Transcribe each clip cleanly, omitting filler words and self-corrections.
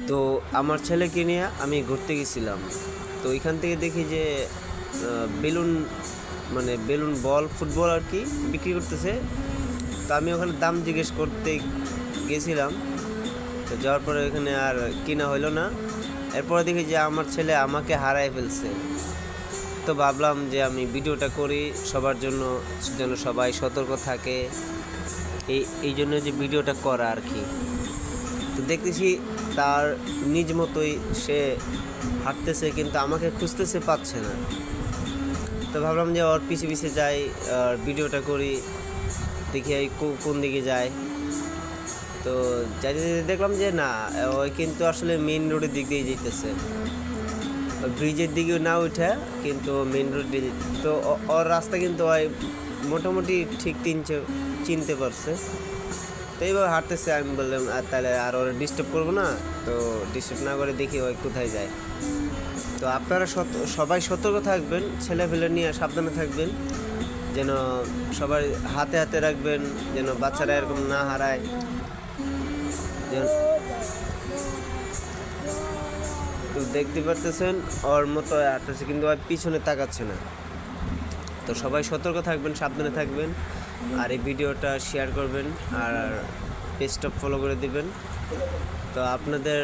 তো আমার ছেলেকে নিয়ে আমি ঘুরতে গেছিলাম। তো এখান থেকে দেখি যে বেলুন বেলুন বল ফুটবল আর কি বিক্রি করতেছে। তো আমি ওখানে দাম জিজ্ঞেস করতে গেছিলাম। তো যাওয়ার পরে এখানে আর কিনা হইলো না। এরপরে দেখি যে আমার ছেলে আমাকে হারায় ফেলছে। তো ভাবলাম যে আমি ভিডিওটা করি সবার জন্য, যেন সবাই সতর্ক থাকে, এই জন্য যে ভিডিওটা করা আর কি। তো দেখতেছি তার নিজ মতোই সে হাঁটতেছে, কিন্তু আমাকে খুঁজতেছে, পাচ্ছে না। তো ভাবলাম যে ওর পিছে পিছে যাই, আর ভিডিওটা করি, দেখি এই কোন দিকে যায়। তো যাইতে যেতে দেখলাম যে না, ওই কিন্তু আসলে মেইন রোডের দিক দিয়ে যেতেছে, ব্রিজের দিকেও না উঠে কিন্তু মেইন রোড দিয়ে। তো ওর রাস্তা কিন্তু ওই মোটামুটি ঠিক চিনতে পারছে। তো এইভাবে হাঁটতেছে। আমি বললাম আর তাহলে আর ওরা ডিস্টার্ব করবো না, তো ডিস্টার্ব না করে দেখি ওই কোথায় যায়। তো আপনারা সবাই সতর্ক থাকবেন, ছেলেপেলে নিয়ে সাবধানে থাকবেন, যেন সবাই হাতে হাতে রাখবেন, যেন বাচ্চারা এরকম না হারায়। তো দেখতে পারতেছেন ওর মতো হাঁটতেছে, কিন্তু ওর পিছনে তাকাচ্ছে না। তো সবাই সতর্ক থাকবেন, সাবধানে থাকবেন, আর এই ভিডিওটা শেয়ার করবেন, আর পেজটা ফলো করে দিবেন। তো আপনাদের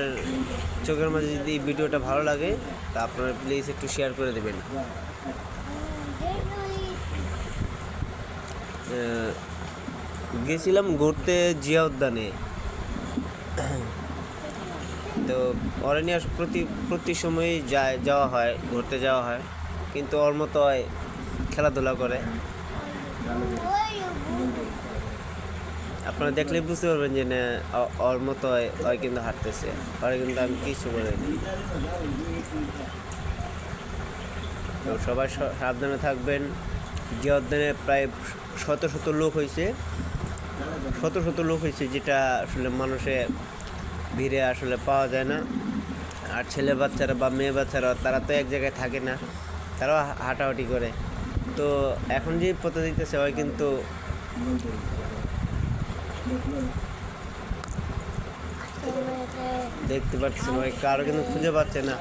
চোখের মাঝে যদি এই ভিডিওটা ভালো লাগে, তা আপনারা প্লিজ একটু শেয়ার করে দেবেন। গেছিলাম ঘুরতে জিয়া উদ্যানে। তো ওরা নিয়ে প্রতি সময়ই যাওয়া হয়, ঘুরতে যাওয়া হয়, কিন্তু ওর মতো খেলাধুলা করে। আপনারা দেখলে বুঝতে পারবেন যে না, ওর মতো ওই কিন্তু হাঁটতেছে, ওরা কিন্তু আমি কিছু বলিনি। তো সবাই সাবধানে থাকবেন। জিয়া উদ্যানে প্রায় শত শত লোক হয়েছে, যেটা আসলে মানুষের ভিড়ে আসলে পাওয়া যায় না। আর ছেলে বাচ্চারা বা মেয়ে বাচ্চারা তারা তো এক জায়গায় থাকে না, তারাও হাঁটাহাঁটি করে। তো এখন যে পথে দিতেছে ওই কিন্তু দেখতে পাচ্ছি ওই কারো কিন্তু খুঁজে পাচ্ছে না।